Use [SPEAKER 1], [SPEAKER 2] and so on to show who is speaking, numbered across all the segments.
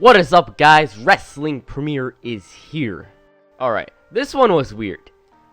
[SPEAKER 1] What is up, guys? Wrestling Premiere is here. Alright, this one was weird.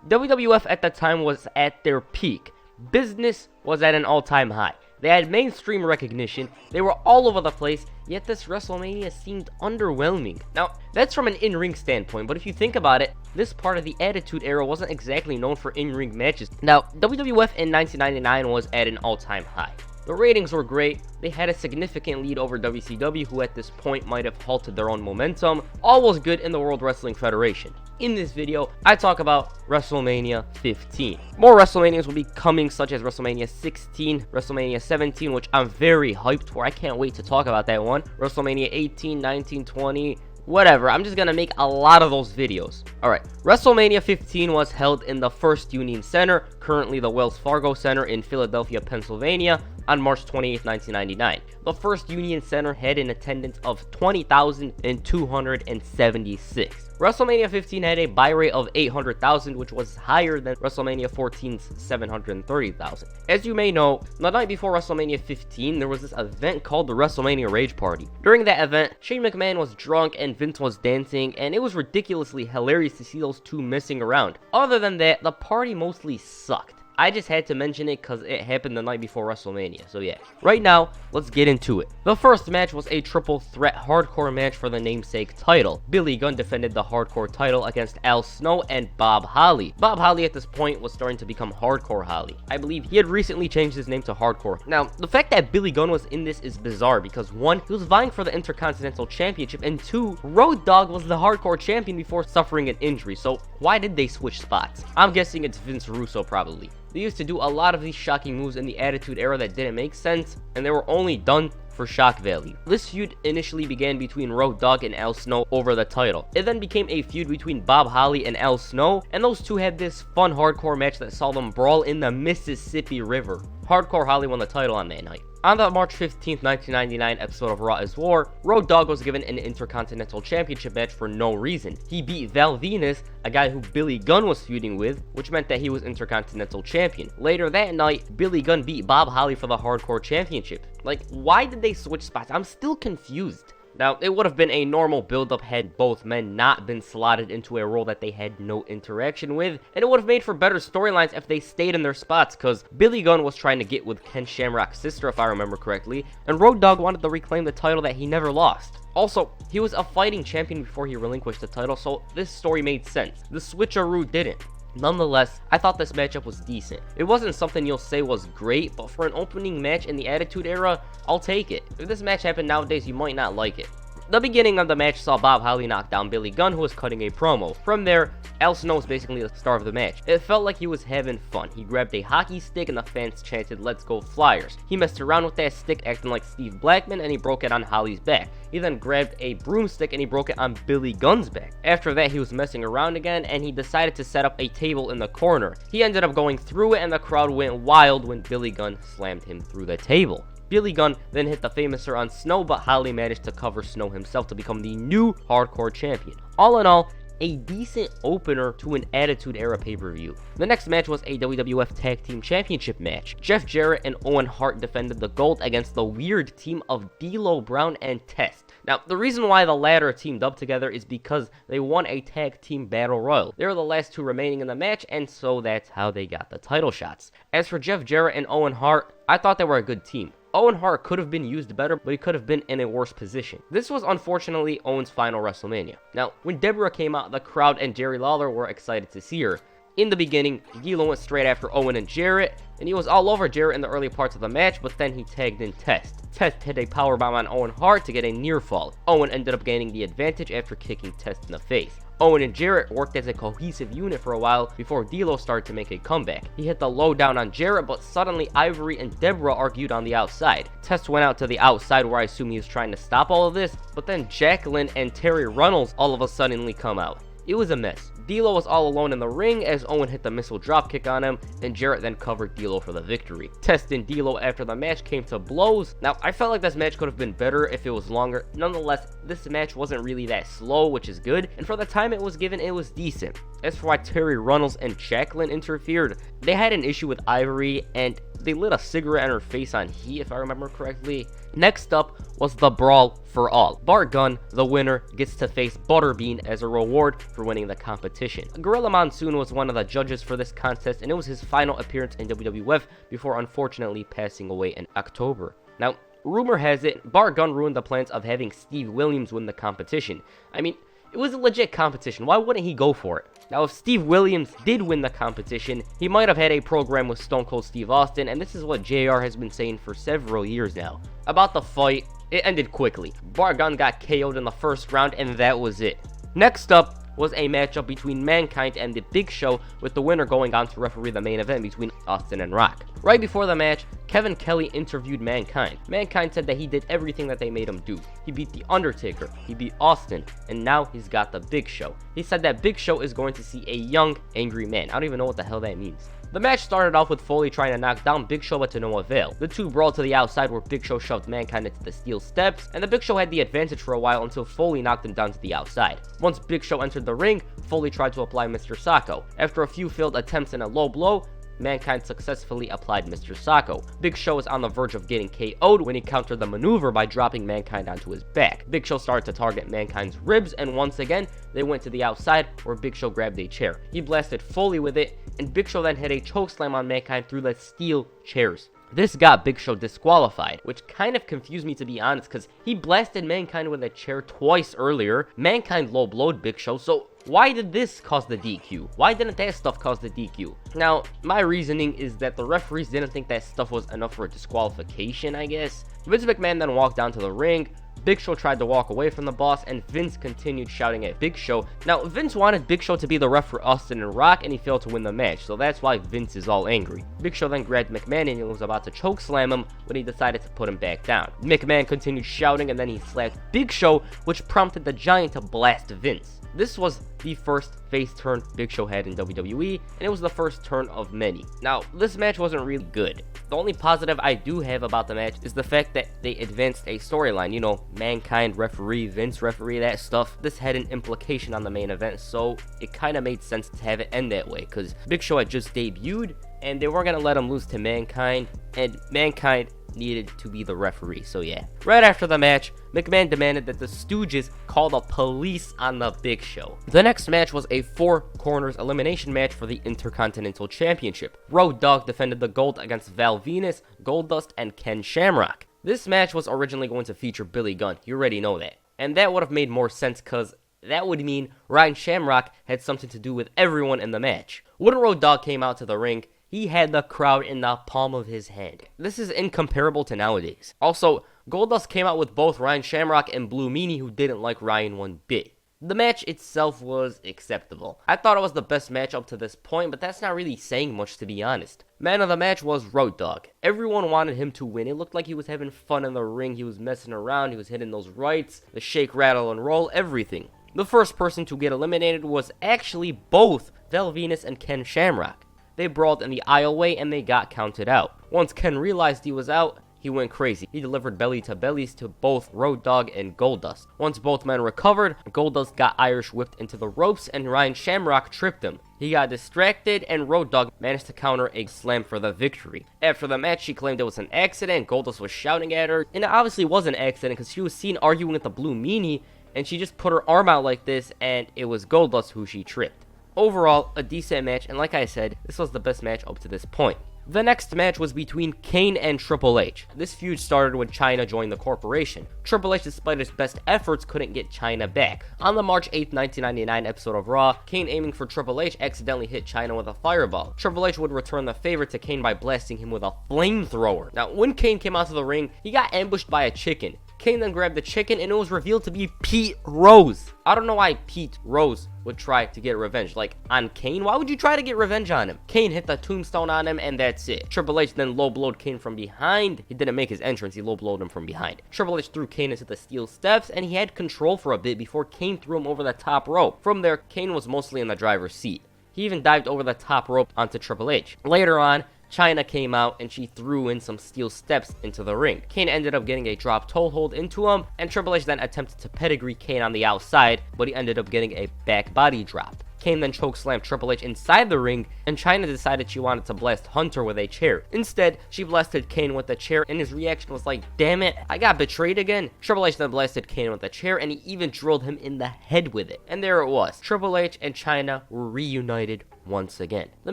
[SPEAKER 1] WWF at the time was at their peak. Business was at an all-time high. They had mainstream recognition, they were all over the place, yet this WrestleMania seemed underwhelming. Now, that's from an in-ring standpoint, but if you think about it, this part of the Attitude Era wasn't exactly known for in-ring matches. Now, WWF in 1999 was at an all-time high. The ratings were great, they had a significant lead over WCW, who at this point might have halted their own momentum. All was good in the World Wrestling Federation. In this video, I talk about WrestleMania 15. More WrestleManias will be coming, such as WrestleMania 16, WrestleMania 17, which I'm very hyped for. I can't wait to talk about that one. WrestleMania 18, 19, 20... whatever, I'm just gonna make a lot of those videos. Alright, WrestleMania 15 was held in the First Union Center, currently the Wells Fargo Center in Philadelphia, Pennsylvania, on March 28, 1999. The First Union Center had an attendance of 20,276. WrestleMania 15 had a buy rate of 800,000, which was higher than WrestleMania 14's 730,000. As you may know, the night before WrestleMania 15, there was this event called the WrestleMania Rage Party. During that event, Shane McMahon was drunk and Vince was dancing, and it was ridiculously hilarious to see those two messing around. Other than that, the party mostly sucked. I just had to mention it because it happened the night before WrestleMania, so yeah. Right now, let's get into it. The first match was a triple threat hardcore match for the namesake title. Billy Gunn defended the hardcore title against Al Snow and Bob Holly. Bob Holly at this point was starting to become Hardcore Holly. I believe he had recently changed his name to Hardcore. Now, the fact that Billy Gunn was in this is bizarre because 1, he was vying for the Intercontinental Championship, and 2, Road Dogg was the hardcore champion before suffering an injury, so why did they switch spots? I'm guessing it's Vince Russo probably. They used to do a lot of these shocking moves in the Attitude Era that didn't make sense, and they were only done for shock value. This feud initially began between Road Dogg and Al Snow over the title. It then became a feud between Bob Holly and Al Snow, and those two had this fun hardcore match that saw them brawl in the Mississippi River. Hardcore Holly won the title on that night. On the March 15th, 1999 episode of Raw is War, Road Dogg was given an Intercontinental Championship match for no reason. He beat Val Venis, a guy who Billy Gunn was feuding with, which meant that he was Intercontinental Champion. Later that night, Billy Gunn beat Bob Holly for the Hardcore Championship. Like, why did they switch spots? I'm still confused. Now, it would have been a normal build-up had both men not been slotted into a role that they had no interaction with, and it would have made for better storylines if they stayed in their spots, because Billy Gunn was trying to get with Ken Shamrock's sister, if I remember correctly, and Road Dogg wanted to reclaim the title that he never lost. Also, he was a fighting champion before he relinquished the title, so this story made sense. The switcheroo didn't. Nonetheless, I thought this matchup was decent. It wasn't something you'll say was great, but for an opening match in the Attitude Era, I'll take it. If this match happened nowadays, you might not like it. The beginning of the match saw Bob Holly knock down Billy Gunn, who was cutting a promo. From there, Al Snow was basically the star of the match. It felt like he was having fun. He grabbed a hockey stick and the fans chanted, "Let's go Flyers." He messed around with that stick, acting like Steve Blackman, and he broke it on Holly's back. He then grabbed a broomstick and he broke it on Billy Gunn's back. After that, he was messing around again, and he decided to set up a table in the corner. He ended up going through it, and the crowd went wild when Billy Gunn slammed him through the table. Billy Gunn then hit the Famouser on Snow, but Holly managed to cover Snow himself to become the new Hardcore Champion. All in all, a decent opener to an Attitude Era pay-per-view. The next match was a WWF Tag Team Championship match. Jeff Jarrett and Owen Hart defended the gold against the weird team of D'Lo Brown and Test. Now, the reason why the latter teamed up together is because they won a tag team battle royal. They were the last two remaining in the match, and so that's how they got the title shots. As for Jeff Jarrett and Owen Hart, I thought they were a good team. Owen Hart could have been used better, but he could have been in a worse position. This was unfortunately Owen's final WrestleMania. Now, when Deborah came out, the crowd and Jerry Lawler were excited to see her. In the beginning, D'Lo went straight after Owen and Jarrett, and he was all over Jarrett in the early parts of the match, but then he tagged in Test. Test hit a powerbomb on Owen Hart to get a near fall. Owen ended up gaining the advantage after kicking Test in the face. Owen and Jarrett worked as a cohesive unit for a while before D'Lo started to make a comeback. He hit the lowdown on Jarrett, but suddenly Ivory and Deborah argued on the outside. Test went out to the outside, where I assume he was trying to stop all of this, but then Jacqueline and Terry Runnels all of a sudden come out. It was a mess. D'Lo was all alone in the ring as Owen hit the missile dropkick on him, and Jarrett then covered D'Lo for the victory. Test and D'Lo after the match came to blows. Now, I felt like this match could have been better if it was longer. Nonetheless, this match wasn't really that slow, which is good, and for the time it was given, it was decent. As for why Terry Runnels and Jacqueline interfered, they had an issue with Ivory, and they lit a cigarette in her face on heat, if I remember correctly. Next up was the Brawl for All. Bart Gunn, the winner, gets to face Butterbean as a reward for winning the competition. Gorilla Monsoon was one of the judges for this contest, and it was his final appearance in WWF before unfortunately passing away in October. Now, rumor has it, Bart Gunn ruined the plans of having Steve Williams win the competition. I mean, it was a legit competition. Why wouldn't he go for it? Now, if Steve Williams did win the competition, he might have had a program with Stone Cold Steve Austin, and this is what JR has been saying for several years now. About the fight, it ended quickly. Bart Gunn got KO'd in the first round, and that was it. Next up was a matchup between Mankind and The Big Show, with the winner going on to referee the main event between Austin and Rock. Right before the match, Kevin Kelly interviewed Mankind. Mankind said that he did everything that they made him do. He beat The Undertaker, he beat Austin, and now he's got The Big Show. He said that Big Show is going to see a young, angry man. I don't even know what the hell that means. The match started off with Foley trying to knock down Big Show, but to no avail. The two brawled to the outside where Big Show shoved Mankind into the steel steps, and the Big Show had the advantage for a while until Foley knocked him down to the outside. Once Big Show entered the ring, Foley tried to apply Mr. Sacco. After a few failed attempts and a low blow, Mankind successfully applied Mr. Sacco. Big Show was on the verge of getting KO'd when he countered the maneuver by dropping Mankind onto his back. Big Show started to target Mankind's ribs, and once again, they went to the outside where Big Show grabbed a chair. He blasted Foley with it, and Big Show then hit a chokeslam on Mankind through the steel chairs. This got Big Show disqualified, which kind of confused me to be honest, because he blasted Mankind with a chair twice earlier. Mankind low-blowed Big Show, so why did this cause the DQ? Why didn't that stuff cause the DQ? Now, my reasoning is that the referees didn't think that stuff was enough for a disqualification, I guess. Vince McMahon then walked down to the ring. Big Show tried to walk away from the boss, and Vince continued shouting at Big Show. Now, Vince wanted Big Show to be the ref for Austin and Rock, and he failed to win the match, so that's why Vince is all angry. Big Show then grabbed McMahon, and he was about to chokeslam him when he decided to put him back down. McMahon continued shouting, and then he slapped Big Show, which prompted the Giant to blast Vince. This was the first face turn Big Show had in WWE, and it was the first turn of many. Now, this match wasn't really good. The only positive I do have about the match is the fact that they advanced a storyline. You know, Mankind referee, Vince referee, that stuff. This had an implication on the main event, so it kind of made sense to have it end that way, because Big Show had just debuted, and they weren't going to let him lose to Mankind, and Mankind needed to be the referee, so yeah. Right after the match, McMahon demanded that the Stooges call the police on the Big Show. The next match was a 4 corners elimination match for the Intercontinental Championship. Road Dogg defended the gold against Val Venus, Goldust, and Ken Shamrock. This match was originally going to feature Billy Gunn, you already know that. And that would have made more sense because that would mean Ryan Shamrock had something to do with everyone in the match. When Road Dogg came out to the ring, he had the crowd in the palm of his hand. This is incomparable to nowadays. Also, Goldust came out with both Ryan Shamrock and Blue Meanie, who didn't like Ryan one bit. The match itself was acceptable. I thought it was the best match up to this point, but that's not really saying much to be honest. Man of the match was Road Dogg. Everyone wanted him to win. It looked like he was having fun in the ring. He was messing around. He was hitting those rights, the shake, rattle, and roll, everything. The first person to get eliminated was actually both Val Venus and Ken Shamrock. They brawled in the aisleway and they got counted out. Once Ken realized he was out, he went crazy. He delivered belly to bellies to both Road Dogg and Goldust. Once both men recovered, Goldust got Irish whipped into the ropes and Ryan Shamrock tripped him. He got distracted and Road Dogg managed to counter a slam for the victory. After the match, she claimed it was an accident. Goldust was shouting at her, and it obviously was an accident because she was seen arguing with the Blue Meanie, and she just put her arm out like this, and it was Goldust who she tripped. Overall, a decent match, and like I said, this was the best match up to this point. The next match was between Kane and Triple H. This feud started when Chyna joined the corporation. Triple H, despite his best efforts, couldn't get Chyna back. On the March 8th, 1999 episode of Raw, Kane, aiming for Triple H, accidentally hit Chyna with a fireball. Triple H would return the favor to Kane by blasting him with a flamethrower. Now, when Kane came out to the ring, he got ambushed by a chicken. Kane then grabbed the chicken and it was revealed to be Pete Rose. I don't know why Pete Rose would try to get revenge. Like, on Kane? Why would you try to get revenge on him? Kane hit the tombstone on him and that's it. Triple H then low-blowed Kane from behind. He didn't make his entrance, he low-blowed him from behind. Triple H threw Kane into the steel steps and he had control for a bit before Kane threw him over the top rope. From there, Kane was mostly in the driver's seat. He even dived over the top rope onto Triple H. Later on, Chyna came out and she threw in some steel steps into the ring. Kane ended up getting a drop toe hold into him, and Triple H then attempted to pedigree Kane on the outside, but he ended up getting a back body drop. Kane Kane then chokeslammed Triple H inside the ring, and Chyna decided she wanted to blast Hunter with a chair. Instead, she blasted Kane with the chair, and his reaction was like, damn it, I got betrayed again. Triple H then blasted Kane with the chair, and he even drilled him in the head with it. And there it was. Triple H and Chyna were reunited once again. The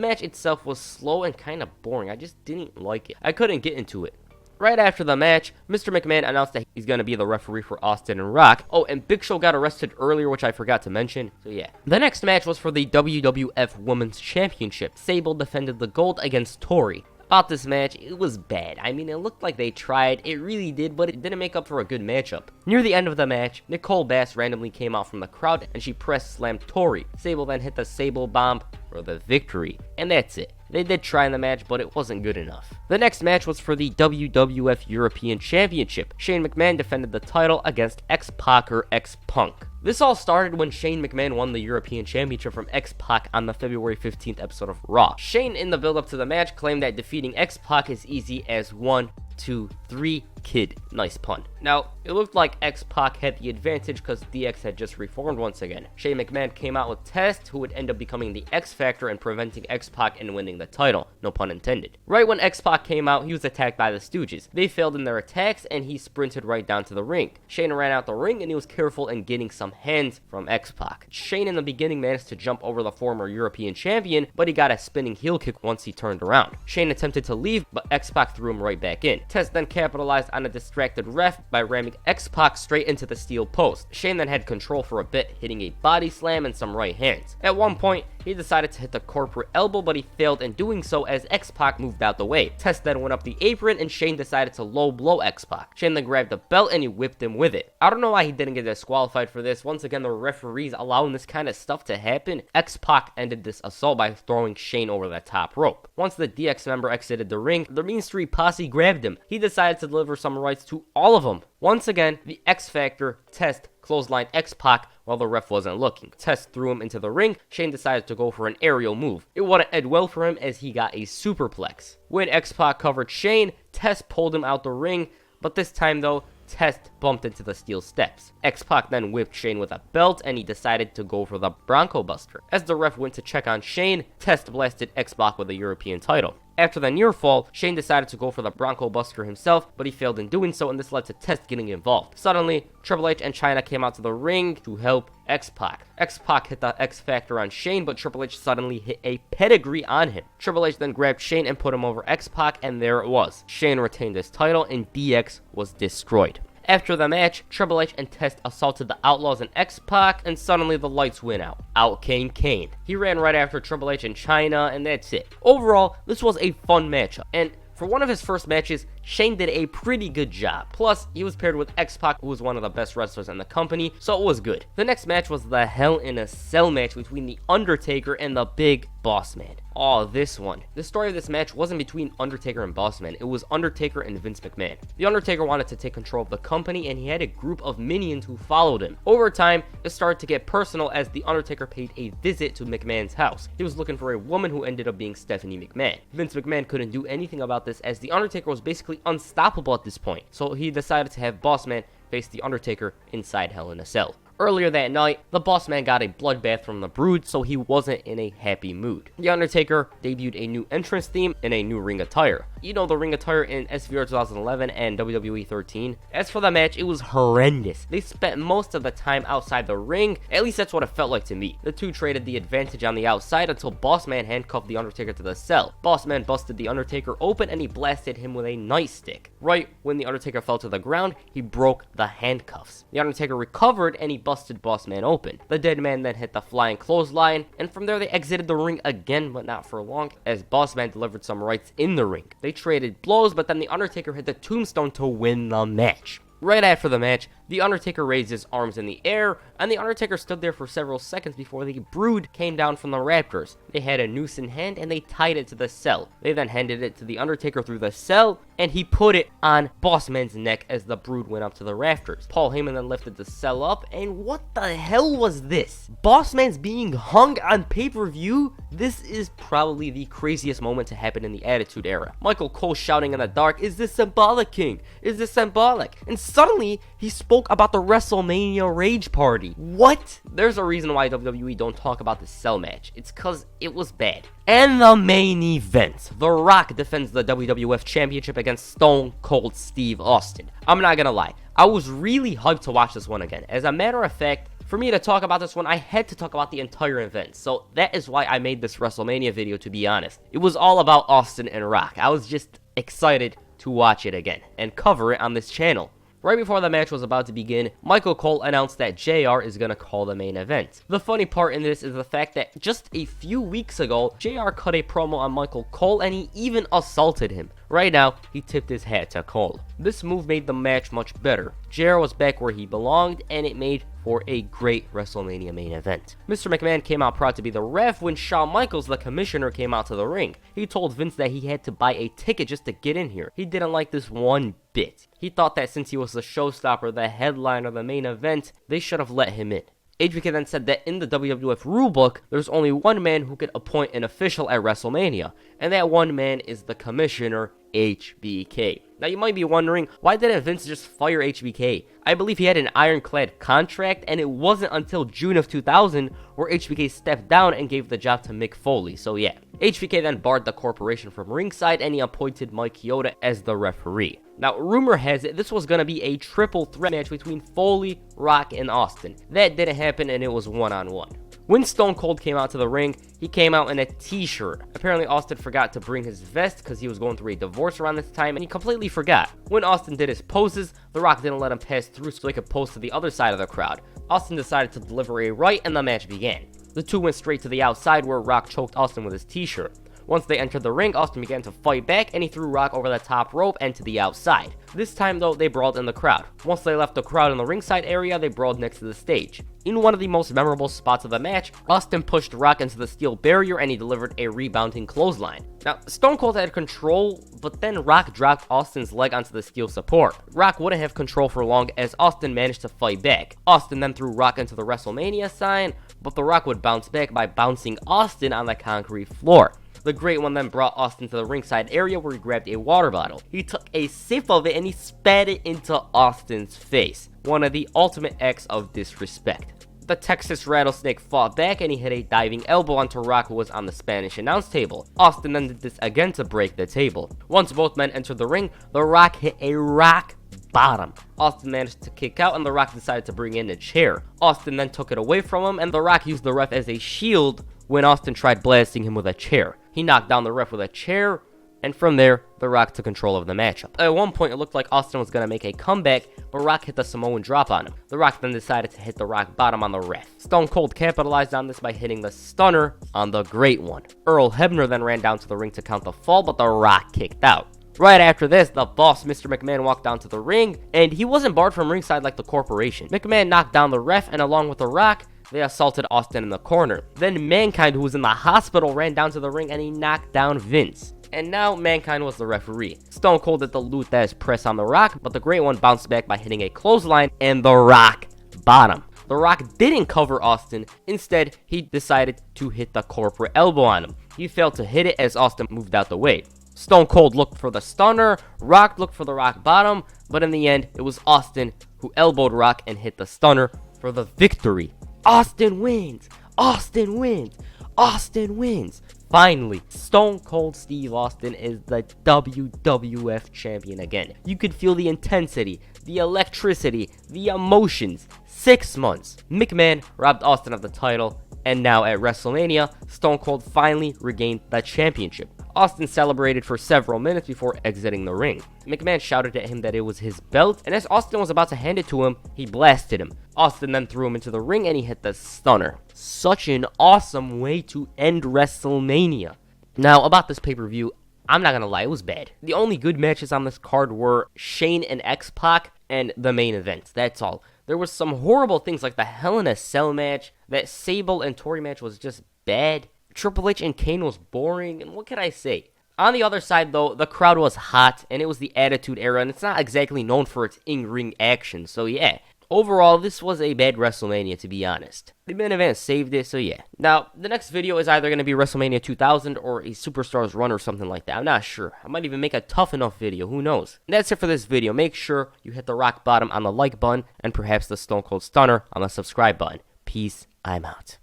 [SPEAKER 1] match itself was slow and kind of boring. I just didn't like it. I couldn't get into it. Right after the match, Mr. McMahon announced that he's going to be the referee for Austin and Rock. Oh, and Big Show got arrested earlier, which I forgot to mention. So yeah. The next match was for the WWF Women's Championship. Sable defended the gold against Tori. About this match, it was bad. I mean, it looked like they tried, it really did, but it didn't make up for a good matchup. Near the end of the match, Nicole Bass randomly came out from the crowd and she press slammed Tori. Sable then hit the Sable Bomb for the victory, and that's it. They did try in the match, but it wasn't good enough. The next match was for the WWF European Championship. Shane McMahon defended the title against X-Pac or X-Punk. This all started when Shane McMahon won the European Championship from X-Pac on the February 15th episode of Raw. Shane, in the build-up to the match, claimed that defeating X-Pac is easy as 1, 2, 3, kid. Nice pun. Now, it looked like X-Pac had the advantage because DX had just reformed once again. Shane McMahon came out with Test, who would end up becoming the X-Factor and preventing X-Pac and winning the title. No pun intended. Right when X-Pac came out, he was attacked by the Stooges. They failed in their attacks, and he sprinted right down to the ring. Shane ran out the ring, and he was careful in getting some hands from X-Pac. Shane in the beginning managed to jump over the former European champion, but he got a spinning heel kick once he turned around. Shane attempted to leave, but X-Pac threw him right back in. Test then capitalized on a distracted ref by ramming X-Pac straight into the steel post. Shane then had control for a bit, hitting a body slam and some right hands. At one point, he decided to hit the corporate elbow, but he failed in doing so as X-Pac moved out the way. Test then went up the apron, and Shane decided to low blow X-Pac. Shane then grabbed the belt and he whipped him with it. I don't know why he didn't get disqualified for this. Once again, the referees allowing this kind of stuff to happen. X-Pac ended this assault by throwing Shane over the top rope. Once the DX member exited the ring, the Mean Street Posse grabbed him. He decided to deliver some rights to all of them. Once again, the X-Factor, Test, clotheslined X-Pac while the ref wasn't looking. Test threw him into the ring. Shane decided to go for an aerial move. It wouldn't end well for him as he got a superplex. When X-Pac covered Shane, Test pulled him out the ring, but this time though, Test bumped into the steel steps. X-Pac then whipped Shane with a belt, and he decided to go for the Bronco Buster. As the ref went to check on Shane, Test blasted X-Pac with the European title. After the near fall, Shane decided to go for the Bronco Buster himself, but he failed in doing so, and this led to Test getting involved. Suddenly, Triple H and Chyna came out to the ring to help X-Pac. X-Pac hit the X-Factor on Shane, but Triple H suddenly hit a pedigree on him. Triple H then grabbed Shane and put him over X-Pac, and there it was. Shane retained his title, and DX was destroyed. After the match, Triple H and Test assaulted the Outlaws and X-Pac, and suddenly the lights went out. Out came Kane. He ran right after Triple H and Chyna, and that's it. Overall, this was a fun matchup, and for one of his first matches, Shane did a pretty good job. Plus, he was paired with X-Pac, who was one of the best wrestlers in the company, so it was good. The next match was the Hell in a Cell match between The Undertaker and the Big Boss Man. Oh, this one. The story of this match wasn't between Undertaker and Boss Man. It was Undertaker and Vince McMahon. The Undertaker wanted to take control of the company, and he had a group of minions who followed him. Over time, it started to get personal as The Undertaker paid a visit to McMahon's house. He was looking for a woman who ended up being Stephanie McMahon. Vince McMahon couldn't do anything about this as The Undertaker was basically unstoppable at this point. So he decided to have Boss Man face The Undertaker inside Hell in a Cell. Earlier that night, the Boss Man got a bloodbath from the Brood, so he wasn't in a happy mood. The Undertaker debuted a new entrance theme and a new ring attire. You know, the ring attire in SVR 2011 and WWE 13. As for the match, it was horrendous. They spent most of the time outside the ring, at least that's what it felt like to me. The two traded the advantage on the outside until Boss Man handcuffed the Undertaker to the cell. Boss Man busted the Undertaker open and he blasted him with a nightstick. Right when the Undertaker fell to the ground, he broke the handcuffs. The Undertaker recovered and he busted Boss Man open. The dead man then hit the flying clothesline, and from there they exited the ring again, but not for long, as Boss Man delivered some rights in the ring. They traded blows, but then the Undertaker hit the tombstone to win the match. Right after the match, The Undertaker raised his arms in the air, and The Undertaker stood there for several seconds before the Brood came down from the rafters. They had a noose in hand, and they tied it to the cell. They then handed it to The Undertaker through the cell, and he put it on Boss Man's neck as the Brood went up to the rafters. Paul Heyman then lifted the cell up, and what the hell was this? Boss Man's being hung on pay-per-view? This is probably the craziest moment to happen in the Attitude Era. Michael Cole shouting in the dark, "Is this symbolic, King? Is this symbolic?" And suddenly, he spoke spoke about the WrestleMania Rage Party. What? There's a reason why WWE don't talk about the Cell match. It's cause it was bad. And the main event. The Rock defends the WWF Championship against Stone Cold Steve Austin. I'm not gonna lie, I was really hyped to watch this one again. As a matter of fact, for me to talk about this one, I had to talk about the entire event. So that is why I made this WrestleMania video, to be honest. It was all about Austin and Rock. I was just excited to watch it again and cover it on this channel. Right before the match was about to begin, Michael Cole announced that JR is going to call the main event. The funny part in this is the fact that just a few weeks ago, JR cut a promo on Michael Cole and he even assaulted him. Right now, he tipped his hat to Cole. This move made the match much better. JR was back where he belonged, and it made for a great WrestleMania main event. Mr. McMahon came out proud to be the ref when Shawn Michaels, the commissioner, came out to the ring. He told Vince that he had to buy a ticket just to get in here. He didn't like this one bit. He thought that since he was the showstopper, the headliner, the main event, they should have let him in. HBK then said that in the WWF rulebook, there's only one man who can appoint an official at WrestleMania, and that one man is the commissioner, HBK. Now you might be wondering, why didn't Vince just fire HBK? I believe he had an ironclad contract, and it wasn't until June of 2000 where HBK stepped down and gave the job to Mick Foley, so yeah. HBK then barred the corporation from ringside, and he appointed Mike Chioda as the referee. Now, rumor has it this was going to be a triple threat match between Foley, Rock, and Austin. That didn't happen, and it was one-on-one. When Stone Cold came out to the ring, he came out in a t-shirt. Apparently, Austin forgot to bring his vest because he was going through a divorce around this time, and he completely forgot. When Austin did his poses, The Rock didn't let him pass through so he could pose to the other side of the crowd. Austin decided to deliver a right, and the match began. The two went straight to the outside where Rock choked Austin with his t-shirt. Once they entered the ring, Austin began to fight back, and he threw Rock over the top rope and to the outside. This time, though, they brawled in the crowd. Once they left the crowd in the ringside area, they brawled next to the stage. In one of the most memorable spots of the match, Austin pushed Rock into the steel barrier, and he delivered a rebounding clothesline. Now, Stone Cold had control, but then Rock dropped Austin's leg onto the steel support. Rock wouldn't have control for long as Austin managed to fight back. Austin then threw Rock into the WrestleMania sign, but The Rock would bounce back by bouncing Austin on the concrete floor. The Great One then brought Austin to the ringside area where he grabbed a water bottle. He took a sip of it and he spat it into Austin's face. One of the ultimate acts of disrespect. The Texas Rattlesnake fought back and he hit a diving elbow onto Rock, who was on the Spanish announce table. Austin then did this again to break the table. Once both men entered the ring, The Rock hit a rock bottom. Austin managed to kick out and The Rock decided to bring in a chair. Austin then took it away from him and The Rock used the ref as a shield when Austin tried blasting him with a chair. He knocked down the ref with a chair, and from there, The Rock took control of the matchup. At one point, it looked like Austin was going to make a comeback, but Rock hit the Samoan drop on him. The Rock then decided to hit the rock bottom on the ref. Stone Cold capitalized on this by hitting the stunner on the Great One. Earl Hebner then ran down to the ring to count the fall, but The Rock kicked out. Right after this, the boss, Mr. McMahon, walked down to the ring, and he wasn't barred from ringside like the corporation. McMahon knocked down the ref, and along with The Rock, they assaulted Austin in the corner. Then Mankind, who was in the hospital, ran down to the ring and he knocked down Vince. And now Mankind was the referee. Stone Cold did the Luthez press on The Rock, but the Great One bounced back by hitting a clothesline and The Rock bottom. The Rock didn't cover Austin. Instead, he decided to hit the corporate elbow on him. He failed to hit it as Austin moved out the way. Stone Cold looked for the stunner, Rock looked for the rock bottom, but in the end, it was Austin who elbowed Rock and hit the stunner for the victory. Austin wins! Austin wins! Austin wins! Finally, Stone Cold Steve Austin is the WWF champion again. You could feel the intensity, the electricity, the emotions. 6 months. McMahon robbed Austin of the title, and now at WrestleMania, Stone Cold finally regained the championship. Austin celebrated for several minutes before exiting the ring. McMahon shouted at him that it was his belt, and as Austin was about to hand it to him, he blasted him. Austin then threw him into the ring and he hit the stunner. Such an awesome way to end WrestleMania. Now, about this pay-per-view, I'm not gonna lie, it was bad. The only good matches on this card were Shane and X-Pac and the main event. That's all. There was some horrible things like the Hell in a Cell match. That Sable and Tori match was just bad. Triple H and Kane was boring, and what can I say? On the other side, though, the crowd was hot, and it was the Attitude Era, and it's not exactly known for its in-ring action, so yeah. overall, this was a bad WrestleMania, to be honest. The main event saved it, so yeah. Now, the next video is either going to be WrestleMania 2000 or a Superstars run or something like that. I'm not sure. I might even make a Tough Enough video. Who knows? And that's it for this video. Make sure you hit the rock bottom on the like button and perhaps the Stone Cold Stunner on the subscribe button. Peace. I'm out.